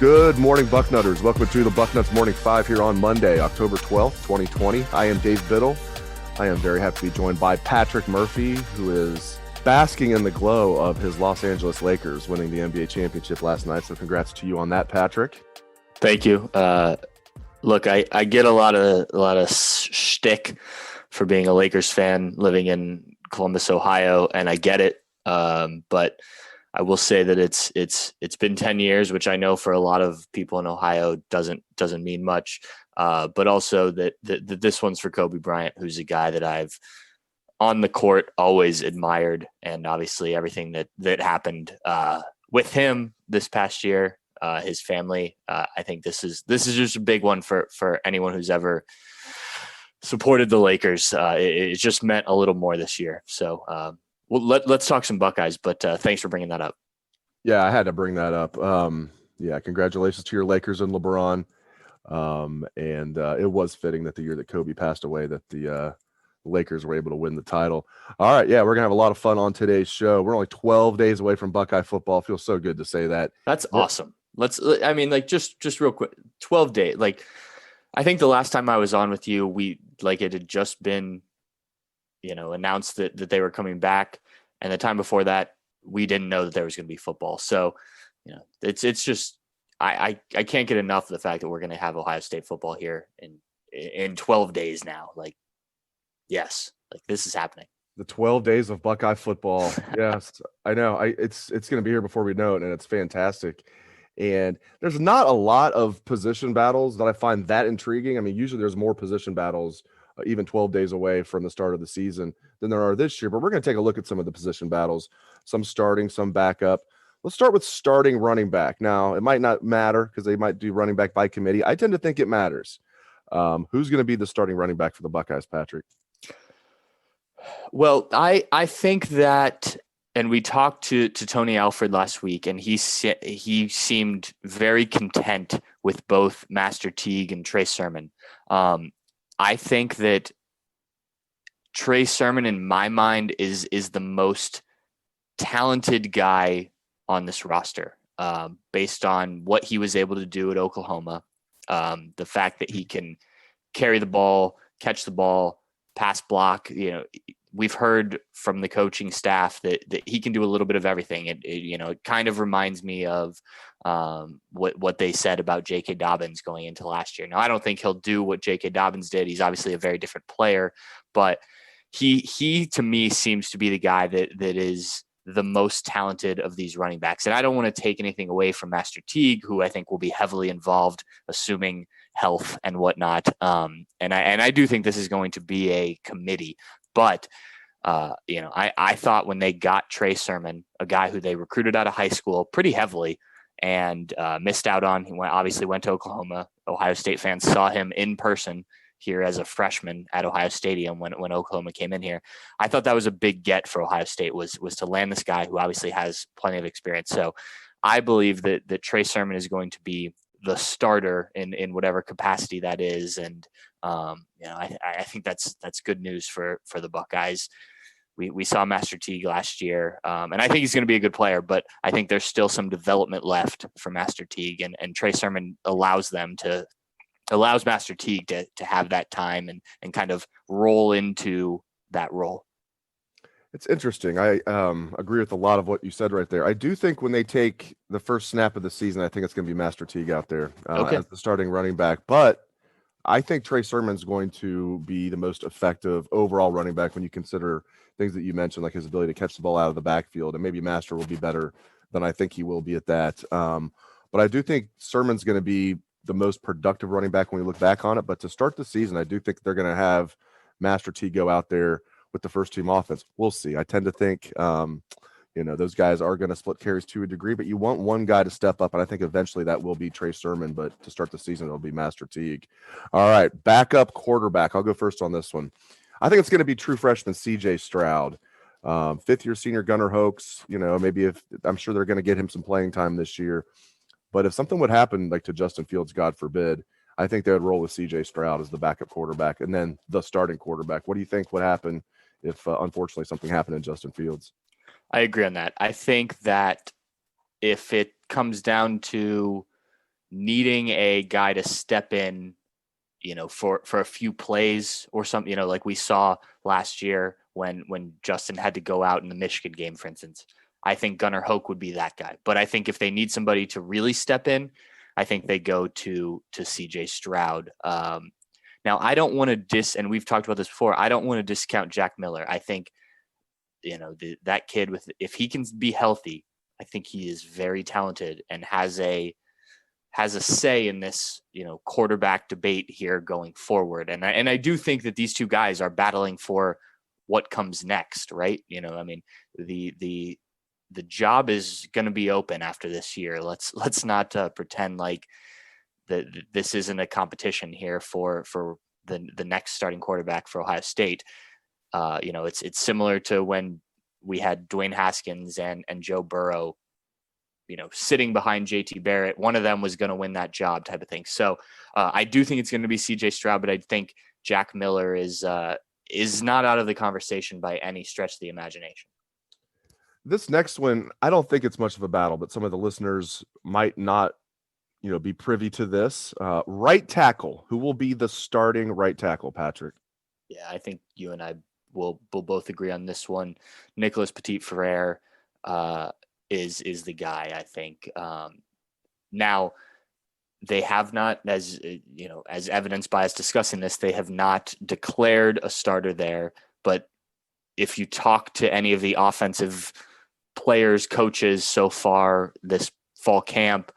Good morning, Bucknutters. Welcome to the Bucknuts Morning 5 here on Monday, October 12th, 2020. I am Dave Biddle. I am very happy to be joined by Patrick Murphy, who is basking in the glow of his Los Angeles Lakers winning the NBA championship last night. So congrats to you on that, Patrick. Thank you. Look, I get a lot of shtick for being a Lakers fan living in Columbus, Ohio, and I get it. But I will say that it's been 10 years, which I know for a lot of people in Ohio doesn't mean much. But also that this one's for Kobe Bryant, who's a guy that I've on the court always admired, and obviously everything that happened with him this past year, his family. I think this is just a big one for anyone who's ever supported the Lakers. It just meant a little more this year. So. Well, let's talk some Buckeyes, but thanks for bringing that up. Yeah, I had to bring that up. Congratulations to your Lakers and LeBron. It was fitting that the year that Kobe passed away that the Lakers were able to win the title. All right, yeah, we're going to have a lot of fun on today's show. We're only 12 days away from Buckeye football. Feels so good to say that. That's awesome. Just real quick, 12 days. I think the last time I was on with you, it had just been announced that they were coming back. And the time before that, we didn't know that there was going to be football. So, it's just, I can't get enough of the fact that we're going to have Ohio State football here in 12 days now. Yes, this is happening. The 12 days of Buckeye football. Yes, I know. It's going to be here before we know it. And it's fantastic. And there's not a lot of position battles that I find that intriguing. I mean, usually there's more position battles even 12 days away from the start of the season than there are this year. But we're going to take a look at some of the position battles, some starting, some backup. Let's start with starting running back. Now, it might not matter because they might do running back by committee. I tend to think it matters. Who's going to be the starting running back for the Buckeyes, Patrick? Well, I think that, and we talked to Tony Alford last week, and he seemed very content with both Master Teague and Trey Sermon. I think that Trey Sermon, in my mind, is the most talented guy on this roster, based on what he was able to do at Oklahoma. The fact that he can carry the ball, catch the ball, pass block. We've heard from the coaching staff that he can do a little bit of everything. It kind of reminds me of what they said about J.K. Dobbins going into last year. Now, I don't think he'll do what J.K. Dobbins did. He's obviously a very different player, but he to me seems to be the guy that is the most talented of these running backs. And I don't want to take anything away from Master Teague, who I think will be heavily involved, assuming health and whatnot. And I do think this is going to be a committee. But, I thought when they got Trey Sermon, a guy who they recruited out of high school pretty heavily and missed out on, obviously went to Oklahoma. Ohio State fans saw him in person here as a freshman at Ohio Stadium when Oklahoma came in here. I thought that was a big get for Ohio State was to land this guy who obviously has plenty of experience. So I believe that Trey Sermon is going to be the starter in whatever capacity that is. And, I think that's good news for the Buckeyes. We saw Master Teague last year, and I think he's going to be a good player, but I think there's still some development left for Master Teague, and Trey Sermon allows Master Teague to have that time and kind of roll into that role. It's interesting. I agree with a lot of what you said right there. I do think when they take the first snap of the season, I think it's going to be Master Teague out there as the starting running back. But I think Trey Sermon's going to be the most effective overall running back when you consider things that you mentioned, like his ability to catch the ball out of the backfield. And maybe Master will be better than I think he will be at that. But I do think Sermon's going to be the most productive running back when we look back on it. But to start the season, I do think they're going to have Master T go out there with the first team offense. We'll see. I tend to think, those guys are going to split carries to a degree, but you want one guy to step up. And I think eventually that will be Trey Sermon, but to start the season, it'll be Master Teague. All right. Backup quarterback. I'll go first on this one. I think it's going to be true freshman CJ Stroud. Fifth-year senior Gunnar Hoax, I'm sure they're going to get him some playing time this year. But if something would happen like to Justin Fields, God forbid, I think they would roll with CJ Stroud as the backup quarterback and then the starting quarterback. What do you think would happen if, unfortunately, something happened in Justin Fields? I agree on that. I think that if it comes down to needing a guy to step in, for a few plays or something, like we saw last year when Justin had to go out in the Michigan game, for instance. I think Gunnar Hoke would be that guy. But I think if they need somebody to really step in, I think they go to CJ Stroud. Now, I don't want to and we've talked about this before, I don't want to discount Jack Miller. I think, that kid, if he can be healthy, I think he is very talented and has a say in this, quarterback debate here going forward. And I do think that these two guys are battling for what comes next, right? I mean, the job is going to be open after this year. Let's not pretend like that this isn't a competition here for the next starting quarterback for Ohio State. It's similar to when we had Dwayne Haskins and Joe Burrow, sitting behind JT Barrett. One of them was going to win that job, type of thing. So I do think it's going to be CJ Stroud, but I think Jack Miller is not out of the conversation by any stretch of the imagination. This next one, I don't think it's much of a battle, but some of the listeners might not, be privy to this. Right tackle. Who will be the starting right tackle, Patrick? Yeah, I think you and I will both agree on this one. Nicholas Petit-Frere is the guy, I think. Now, they have not, as evidenced by us discussing this, they have not declared a starter there. But if you talk to any of the offensive players, coaches so far this fall camp,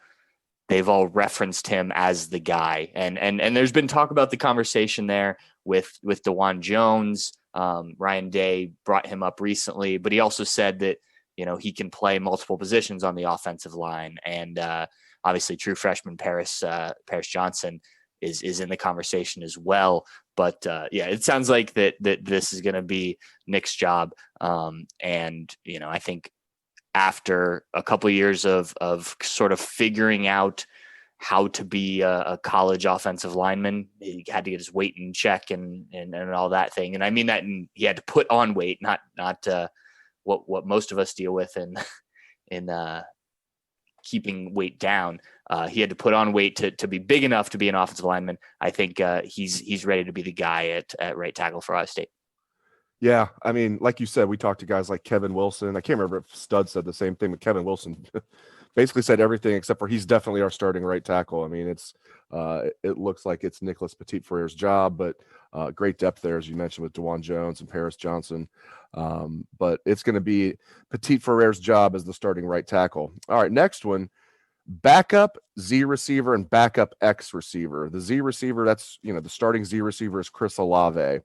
they've all referenced him as the guy. And there's been talk about the conversation there with DeJuan Jones. Ryan Day brought him up recently, but he also said that, he can play multiple positions on the offensive line. And obviously true freshman Paris Johnson is in the conversation as well. But it sounds like that this is going to be Nick's job. And, I think after a couple of years of sort of figuring out how to be a college offensive lineman, he had to get his weight in check and all that thing. And I mean that he had to put on weight, not what most of us deal with in keeping weight down. He had to put on weight to be big enough to be an offensive lineman. I think he's ready to be the guy at right tackle for Ohio State. Yeah, I mean, like you said, we talked to guys like Kevin Wilson. I can't remember if Stud said the same thing, but Kevin Wilson basically said everything except for he's definitely our starting right tackle. I mean, it looks like it's Nicholas Petit-Frere's job, but great depth there, as you mentioned, with DeJuan Jones and Paris Johnson. But it's going to be Petit-Frere's job as the starting right tackle. All right, next one, backup Z receiver and backup X receiver. The Z receiver, that's, the starting Z receiver is Chris Olave.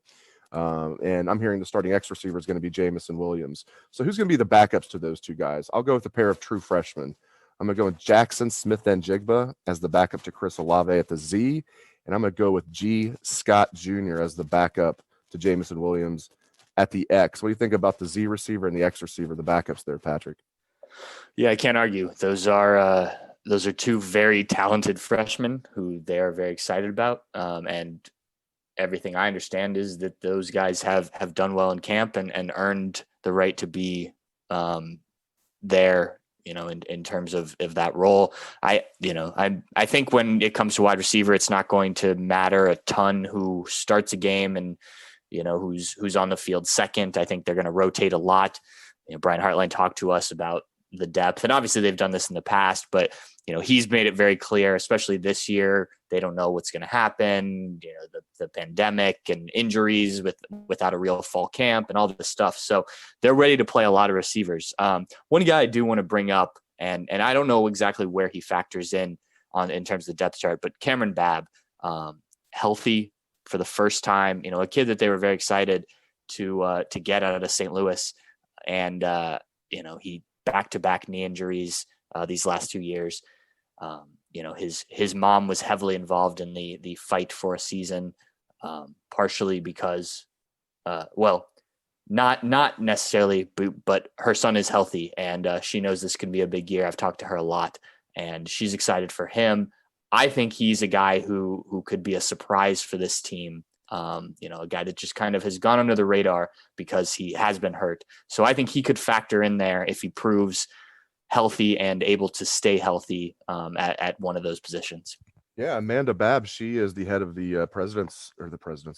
And I'm hearing the starting X receiver is going to be Jameson Williams. So who's going to be the backups to those two guys? I'll go with a pair of true freshmen. I'm going to go with Jackson Smith-Njigba as the backup to Chris Olave at the Z. And I'm going to go with G. Scott Jr. as the backup to Jameson Williams at the X. What do you think about the Z receiver and the X receiver, the backups there, Patrick? Yeah, I can't argue. Those are two very talented freshmen who they are very excited about. And everything I understand is that those guys have done well in camp and earned the right to be there, in terms of that role. I think when it comes to wide receiver, it's not going to matter a ton who starts a game and, who's on the field second. I think they're going to rotate a lot. Brian Hartline talked to us about the depth, and obviously they've done this in the past, but he's made it very clear, especially this year, they don't know what's going to happen, the pandemic and injuries without a real fall camp and all this stuff. So they're ready to play a lot of receivers. One guy I do want to bring up, and I don't know exactly where he factors in terms of the depth chart, but Cameron Babb, healthy for the first time, a kid that they were very excited to get out of St. Louis. And, he back-to-back knee injuries these last 2 years. His mom was heavily involved in the fight for a season, partially because, not necessarily, but her son is healthy and she knows this can be a big year. I've talked to her a lot and she's excited for him. I think he's a guy who could be a surprise for this team. A guy that just kind of has gone under the radar because he has been hurt. So I think he could factor in there if he proves healthy and able to stay healthy at one of those positions. Yeah, Amanda Babb, she is the head of the President's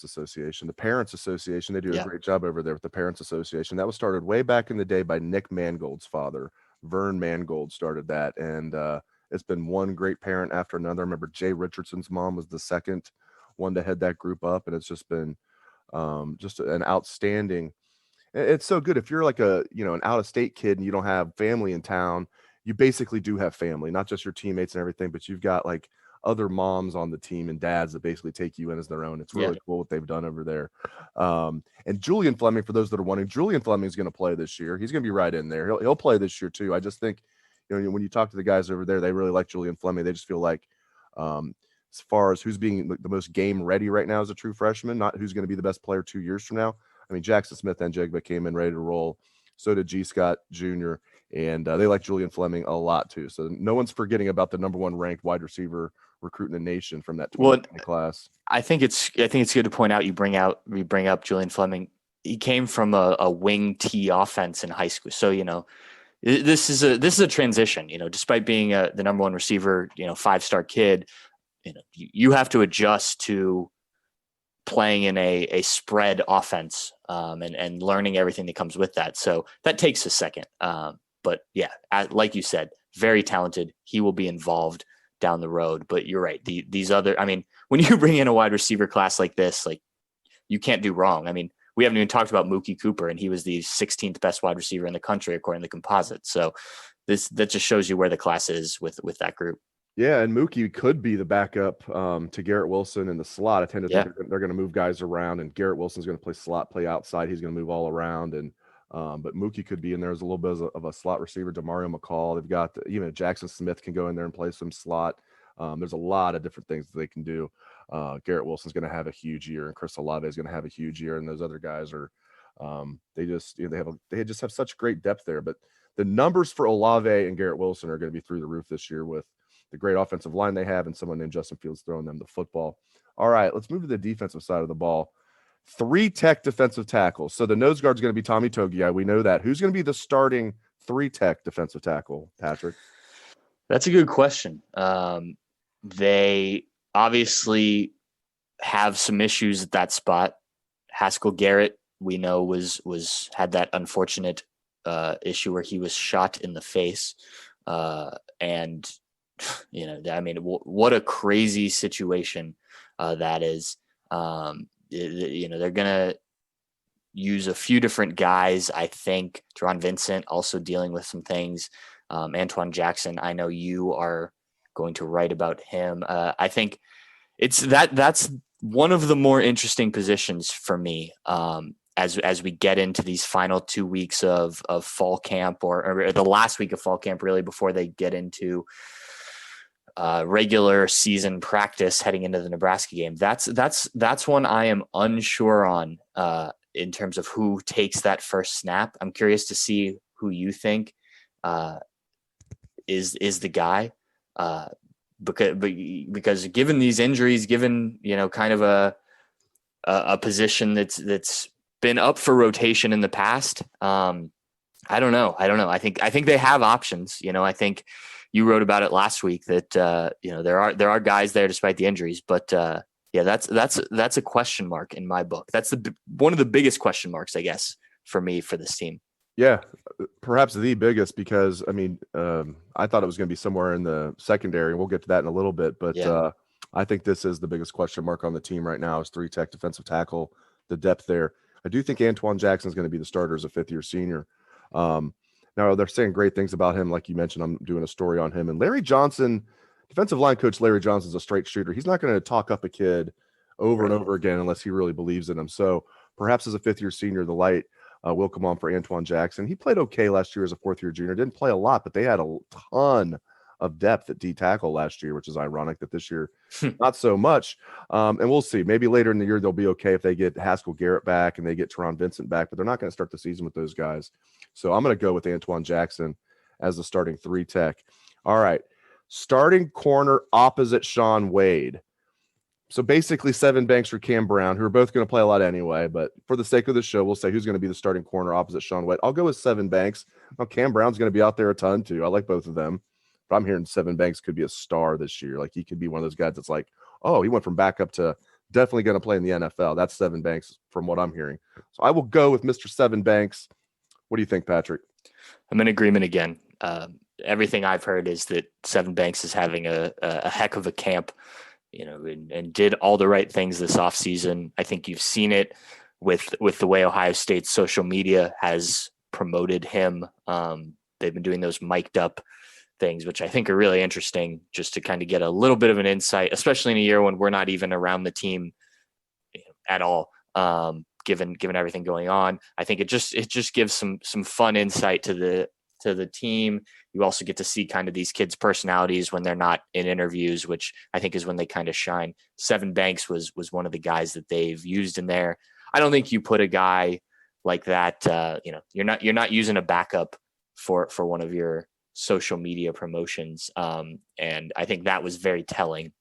Association, the Parents Association. They do a great job over there with the Parents Association. That was started way back in the day by Nick Mangold's father. Vern Mangold started that, and it's been one great parent after another. I remember Jay Richardson's mom was the second one to head that group up, and it's just been just an outstanding. It's so good if you're like an out-of-state kid and you don't have family in town. You basically do have family, not just your teammates and everything, but you've got like other moms on the team and dads that basically take you in as their own. It's really cool what they've done over there. And Julian Fleming, for those that are wondering, Julian Fleming is going to play this year. He's going to be right in there. He'll play this year too. I just think, when you talk to the guys over there, they really like Julian Fleming. They just feel like, as far as who's being the most game ready right now as a true freshman, not who's going to be the best player 2 years from now. I mean, Jackson Smith and Jigba came in ready to roll. So did G. Scott Jr. And they like Julian Fleming a lot too. So no one's forgetting about the number one ranked wide receiver recruit in the nation from that 2020 class. I think it's good to point out you bring up Julian Fleming. He came from a wing T offense in high school. So, this is a transition, despite being the number one receiver, 5-star kid, you have to adjust to playing in a spread offense and learning everything that comes with that. So that takes a second. But yeah, like you said, very talented. He will be involved down the road, but you're right. These other, when you bring in a wide receiver class like this, like you can't do wrong. We haven't even talked about Mookie Cooper, and he was the 16th best wide receiver in the country, according to the composite. So that just shows you where the class is with that group. Yeah, and Mookie could be the backup to Garrett Wilson in the slot. I tend to think they're going to move guys around, and Garrett Wilson's going to play slot, play outside. He's going to move all around, and but Mookie could be in there as a little bit of a slot receiver. DeMario McCall. They've got Jackson Smith can go in there and play some slot. There's a lot of different things that they can do. Garrett Wilson's going to have a huge year, and Chris Olave is going to have a huge year, and those other guys are they just they just have such great depth there. But the numbers for Olave and Garrett Wilson are going to be through the roof this year with the great offensive line they have and someone named Justin Fields throwing them the football. All right, let's move to the defensive side of the ball. 3 tech defensive tackles. So the nose guard is going to be Tommy Togiai. We know that. Who's going to be the starting 3 tech defensive tackle, Patrick? That's a good question. They obviously have some issues at that spot. Haskell Garrett, we know, was had that unfortunate issue where he was shot in the face. And what a crazy situation that is. They're going to use a few different guys. I think Teron Vincent also dealing with some things. Antoine Jackson, I know you are going to write about him. I think that's one of the more interesting positions for me as we get into these final 2 weeks of fall camp or the last week of fall camp, really, before they get into regular season practice heading into the Nebraska game. That's one I am unsure on in terms of who takes that first snap. I'm curious to see who you think is the guy because given these injuries, given kind of a position that's been up for rotation in the past. I don't know. I think they have options. I think you wrote about it last week that there are guys there despite the injuries, but that's a question mark in my book. That's one of the biggest question marks, I guess, for me for this team. Yeah, perhaps the biggest because I thought it was going to be somewhere in the secondary, and we'll get to that in a little bit. But I think this is the biggest question mark on the team right now is 3 tech defensive tackle, the depth there. I do think Antoine Jackson is going to be the starter as a 5th-year senior. Now they're saying great things about him. Like you mentioned, I'm doing a story on him. And Larry Johnson, defensive line coach Larry Johnson, is a straight shooter. He's not going to talk up a kid over and over again unless he really believes in him. So perhaps as a 5th-year senior, the light will come on for Antoine Jackson. He played okay last year as a 4th-year junior. Didn't play a lot, but they had a ton of depth at D tackle last year, which is ironic that this year not so much. And we'll see. Maybe later in the year they'll be okay if they get Haskell Garrett back and they get Teron Vincent back, but they're not going to start the season with those guys. So I'm going to go with Antoine Jackson as the starting 3 tech. All right. Starting corner opposite Shaun Wade. So basically Sevyn Banks or Cam Brown, who are both going to play a lot anyway, but for the sake of the show, we'll say who's going to be the starting corner opposite Shaun Wade. I'll go with Sevyn Banks, Well, Cam Brown's going to be out there a ton too. I like both of them, but I'm hearing Sevyn Banks could be a star this year. Like he could be one of those guys that's like, oh, he went from backup to definitely going to play in the NFL. That's Sevyn Banks from what I'm hearing. So I will go with Mr. Sevyn Banks. What do you think, Patrick? I'm in agreement again. Everything I've heard is that Sevyn Banks is having a heck of a camp, and did all the right things this offseason. I think you've seen it with the way Ohio State's social media has promoted him. They've been doing those mic'd up things, which I think are really interesting, just to kind of get a little bit of an insight, especially in a year when we're not even around the team at all. Given everything going on, I think it just gives some fun insight to the team. You also get to see kind of these kids' personalities when they're not in interviews, which I think is when they kind of shine. Sevyn Banks was one of the guys that they've used in there. I don't think you put a guy like that. You're not using a backup for one of your social media promotions, and I think that was very telling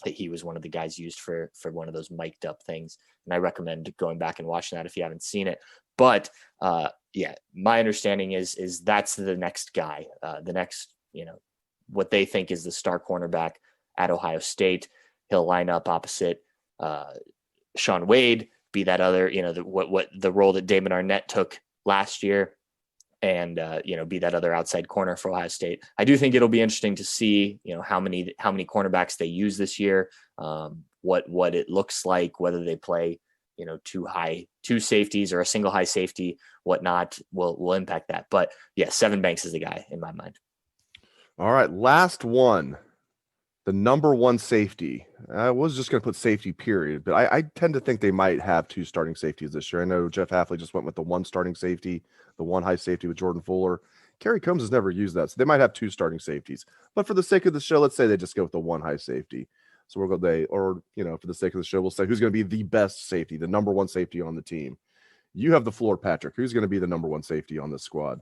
that he was one of the guys used for one of those mic'd up things. And I recommend going back and watching that if you haven't seen it. But my understanding is that's the next guy, what they think is the star cornerback at Ohio State. He'll line up opposite Shaun Wade, be that other, what the role that Damon Arnett took last year, and be that other outside corner for Ohio State. I do think it'll be interesting to see, how many cornerbacks they use this year, what it looks like, whether they play, two safeties or a single high safety, whatnot will impact that. But yeah, Sevyn Banks is the guy in my mind. All right, last one. The number one safety. I was just going to put safety period, but I tend to think they might have two starting safeties this year. I know Jeff Hafley just went with the one starting safety, the one high safety with Jordan Fuller. Kerry Combs has never used that, so they might have two starting safeties. But for the sake of the show, let's say they just go with the one high safety. So we'll go for the sake of the show, we'll say who's going to be the best safety, the number one safety on the team. You have the floor, Patrick. Who's going to be the number one safety on this squad?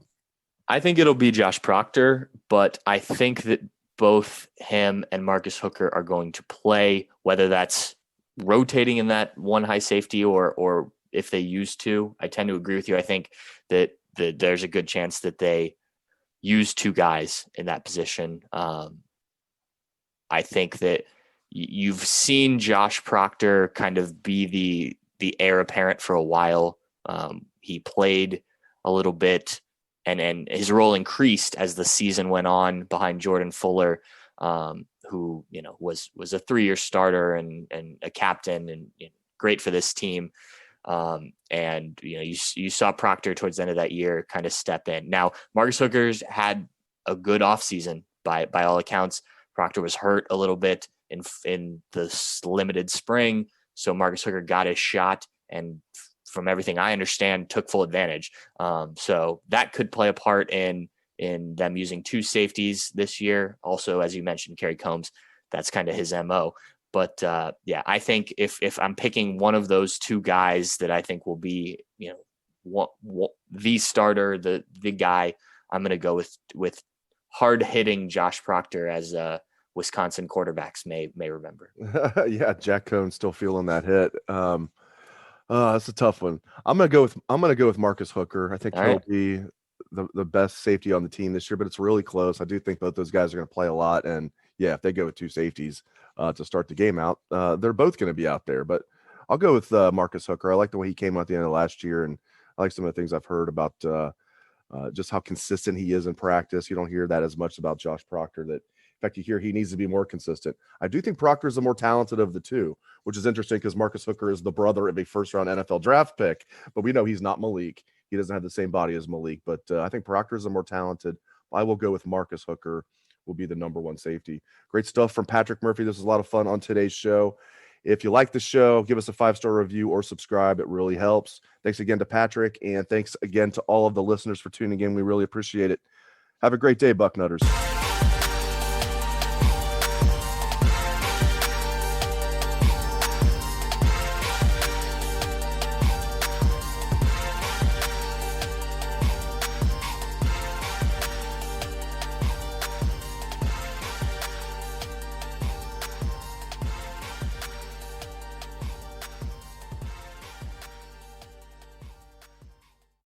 I think it'll be Josh Proctor, but I think that both him and Marcus Hooker are going to play, whether that's rotating in that one high safety or if they used to. I tend to agree with you. I think that there's a good chance that they use two guys in that position. I think that you've seen Josh Proctor kind of be the heir apparent for a while. He played a little bit, and his role increased as the season went on behind Jordan Fuller, who was a 3-year starter and a captain and great for this team. And you saw Proctor towards the end of that year kind of step in. Now Marcus Hooker's had a good offseason by all accounts. Proctor was hurt a little bit in the limited spring, so Marcus Hooker got his shot and, from everything I understand, took full advantage. So that could play a part in them using two safeties this year. Also, as you mentioned, Kerry Combs, that's kind of his MO. But I think if I'm picking one of those two guys that I think will be, the starter, the guy, I'm going to go with hard hitting Josh Proctor, as Wisconsin quarterbacks may remember. Yeah, Jack Cohn's still feeling that hit. That's a tough one. I'm gonna go with Marcus Hooker. I think he'll be the best safety on the team this year, but it's really close. I do think both those guys are going to play a lot, and if they go with two safeties to start the game out, they're both going to be out there. But I'll go with Marcus Hooker. I like the way he came out at the end of last year, and I like some of the things I've heard about just how consistent he is in practice. You don't hear that as much about Josh Proctor. That, in fact, you hear he needs to be more consistent. I do think Proctor is the more talented of the two, which is interesting because Marcus Hooker is the brother of a first-round NFL draft pick, but we know he's not Malik. He doesn't have the same body as Malik, but I think Proctor is the more talented. I will go with Marcus Hooker will be the number one safety. Great stuff from Patrick Murphy. This was a lot of fun on today's show. If you like the show, give us a 5-star review or subscribe. It really helps. Thanks again to Patrick, and thanks again to all of the listeners for tuning in. We really appreciate it. Have a great day, Bucknutters.